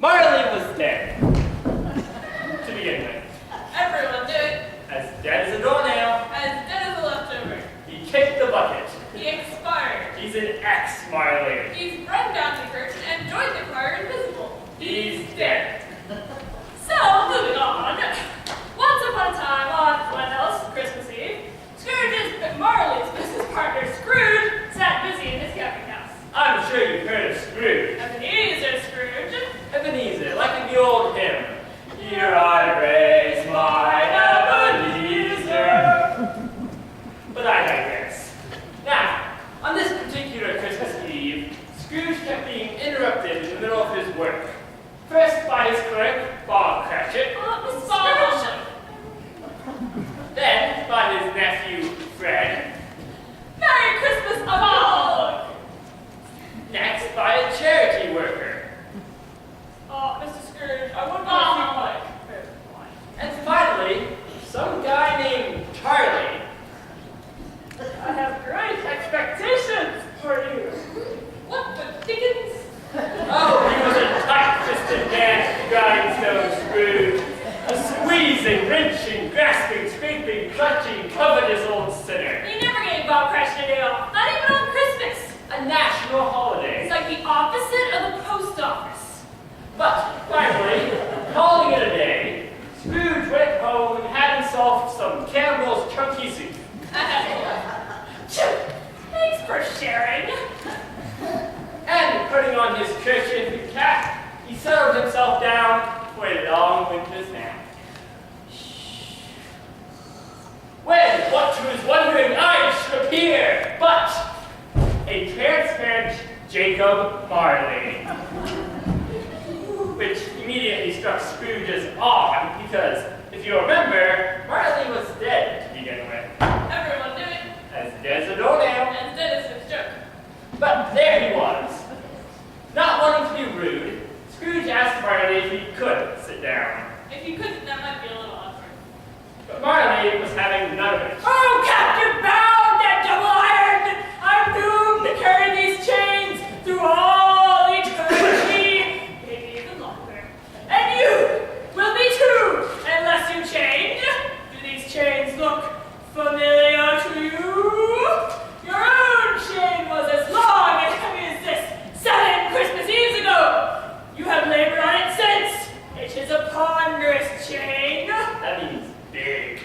Marley was dead. To begin with. Everyone knew it. As dead as a doornail. As dead as a leftover. He kicked the bucket. He expired. He's an ex-Marley. He's run down the curtain and joined the choir invisible. He's dead. So, moving on. Once upon a time, on what else? Christmas Eve, Scrooge's Marley's business partner Scrooge sat busy in his camping house. I'm sure you've heard of Scrooge. Ebenezer Scrooge. Ebenezer, like the old hymn. Here I raise my Ebenezer. But I digress. Now, on this particular Christmas Eve, Scrooge kept being interrupted in the middle of his work. First by his clerk, Bob Cratchit. Mrs. Scrooge. Then by his nephew, Fred. Merry Christmas, all! Next by a charity worker. Mr. Scrooge, I wonder if you like. And finally, some guy named Charlie. I have great expectations for you. What the dickens? Oh, he was a tight-fisted man, grindstone Scrooge. A squeezing, wrenching, grasping, scraping, clutching, covetous old sinner. You never gave Bob Cratchit a day off, not even on Christmas. A national holiday. It's like the opposite of the post office. But finally, calling it a day, Scrooge went home and had himself some Campbell's chunky soup. Thanks for sharing. And putting on his kerchief and cap, he settled himself down for a long winter's nap. When what he was wondering I should appear, but a transparent Jacob Marley. Which immediately struck Scrooge as odd, because if you remember, Marley was dead to begin with. Everyone knew it. As dead as a doornail. As dead as his joke. But there he was. Not wanting to be rude, Scrooge asked Marley if he could sit down. If you couldn't, that might be a little awkward. But Marley was having none of it. Oh, Captain Bound and Double-Ironed! I'm doomed to carry these chains through all eternity, maybe even longer. And you will be too, unless you change. Do these chains look familiar to you? Your own chain was as long and heavy as this 7 Christmas Eves ago. You have labored on it since. It is a ponderous chain. That means big.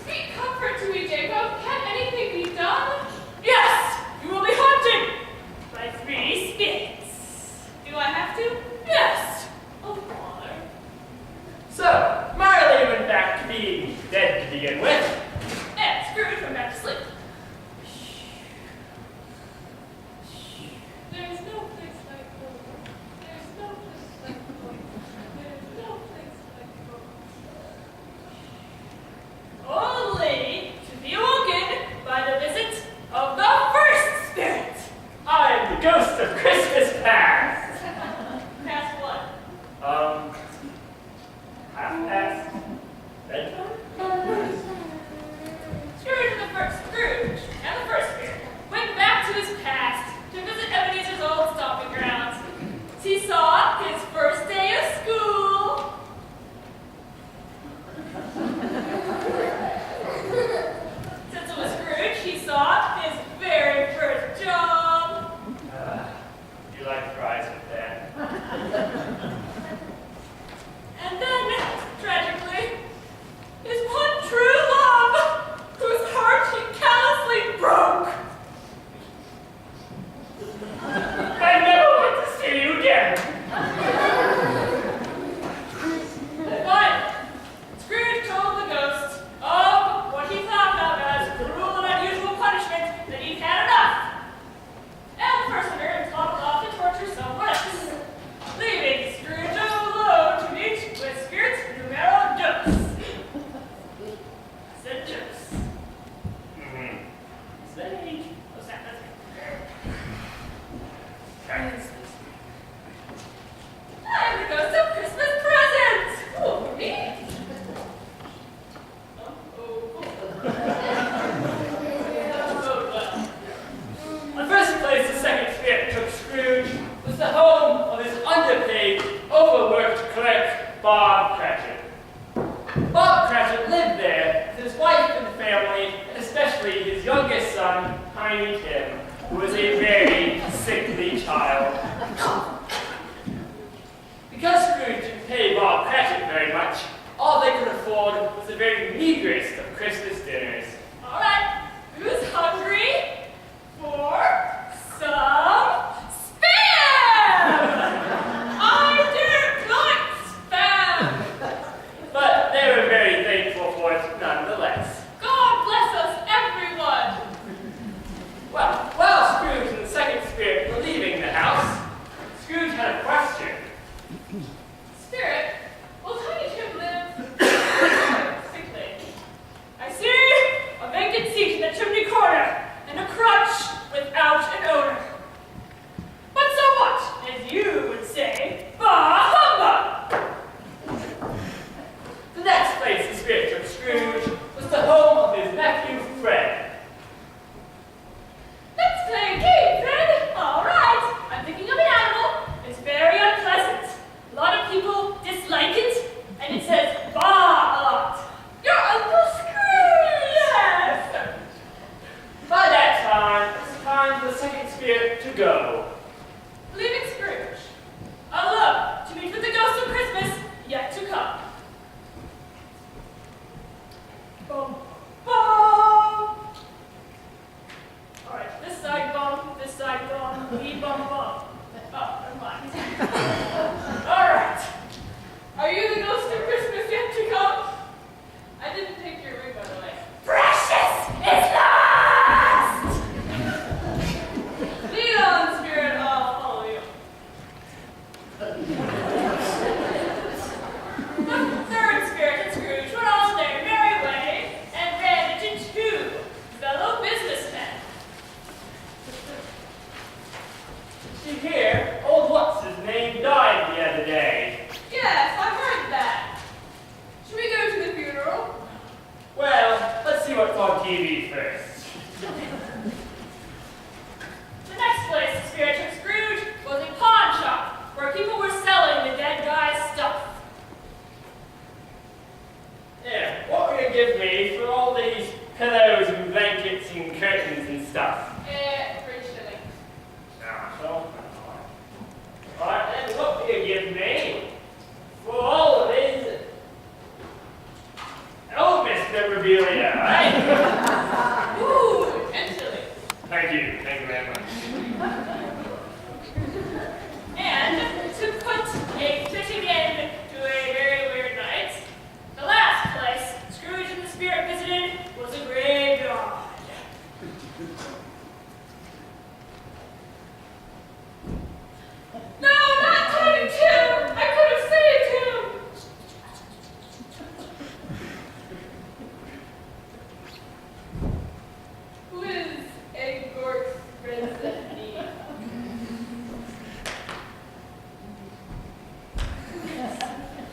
Great comfort to me, Jacob. Can anything be done? Yes! You will be haunted by 3 spirits. Do I have to? Yes. Oh, Father. So, Marley went back to being dead to begin with. And Scrooge went back to sleep. There's no place like home. There's no place like home. There's no place like home. Only to be awoken by the visit of the first spirit. I am the ghost of Christmas past. Past what? Half past bedtime? Scrooge and the first spirit went back to his past to visit Ebenezer's old stomping grounds. He saw his first day of school. Since it was Scrooge, he saw his very first job. You like fries with that? And then, tragically, his one true love, whose heart he callously broke. I never want to see you again. But Scrooge told the ghost of what he thought of as cruel and unusual punishment that he'd had enough. And the person toddled off to torture someone else, leaving Scrooge alone to meet with spirits numero dos. I said dos. Mm-hmm. Sage. Oh, that's it. who was a very sickly child. Because Scrooge didn't pay Bob Cratchit very much, all they could afford was the very meagerest of Christmas dinners. All right, who's hungry for some spam? I do like spam. But they were very thankful for it nonetheless. God bless us, everyone. Well, while Scrooge and the second spirit were leaving the house, Scrooge had a question. Spirit, will Tiny Tim live sickly? I see a vacant seat in the chimney corner and a crutch without an owner. But so what, as you would say, bah humbug! The next place the spirit took Scrooge was the home of his nephew Fred. Let's play a game, Fred. All right. I'm thinking of an animal. It's very unpleasant. A lot of people dislike it, and it says bah a lot. Your Uncle Scrooge! Yes! By that time, it was time for the second spirit to go. Leaving Scrooge. Alone to meet with the ghost of Christmas yet to come. Bum, bum. All right, this side bum, we bum bum. Oh, never mind. All right. Are you the ghost of Christmas yet to come? I didn't take your ring, by the way. Precious is lost! Lead on, spirit. I'll follow you. The third spirit and Scrooge went on their merry way and ran into two fellow businessmen. Did you hear? Old What's-His-Name died the other day. Yes, I've heard that. Should we go to the funeral? Well, let's see what's on TV first. The next place the spirit took Scrooge was a pawn shop where people were selling the dead guy's stuff. Yeah, what were you give me for all these pillows and blankets and curtains and stuff? 3 shillings. Alright then, what will you give me for all of these Elvis memorabilia, right? Ooh, 10 shillings. Thank you very much. And to put a fitting end to a very weird night, the last place Scrooge and the spirit visited was a graveyard. No, not Tiny Tim! I could have saved him! Who is a gork Renzetti?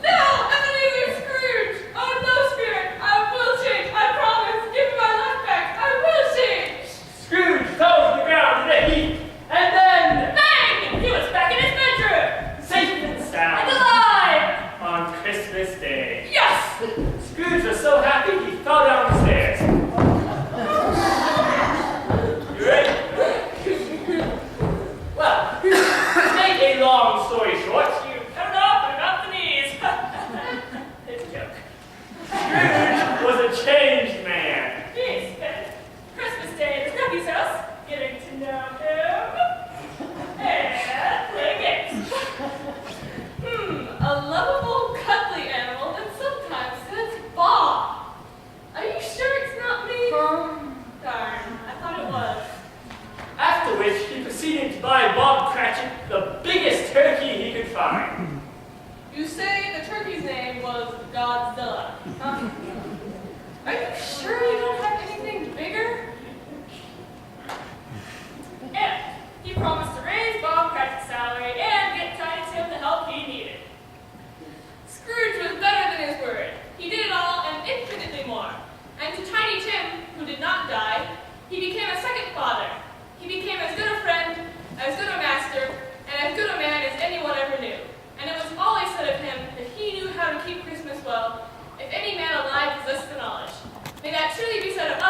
No! Ebenezer Scrooge! Oh no, spirit! I will change! I promise! Give me my life back! I will change! Scrooge fell to the ground in a heap, and then, Bang! He was back in his bedroom! safe and And sound, alive! on Christmas Day. Yes! Scrooge was so happy he fell down the stairs. You ready? Well, to make a long story short, You cut it off and about the knees. It's a joke. Scrooge was a changed man. He spent Christmas Day at his nephew's house, getting to know him and play games. A lovable, cuddly animal that sometimes says bah. Are you sure it's not me? Darn, I thought it was. After which, he proceeded to buy Bob Cratchit the biggest turkey he could find. You say the turkey's name was Godzilla, huh? Are you sure you don't have anything bigger? And he promised to raise Bob Cratchit's salary and get Tiny Tim the help he needed. Scrooge was better than his word. He did it all and infinitely more. And to Tiny Tim, who did not die, he became a second father. He became as good a friend, as good a master, and as good a man as anyone ever knew. And it was always said of him that he knew how to keep Christmas well, if any man alive possessed the knowledge. May that truly be said of us.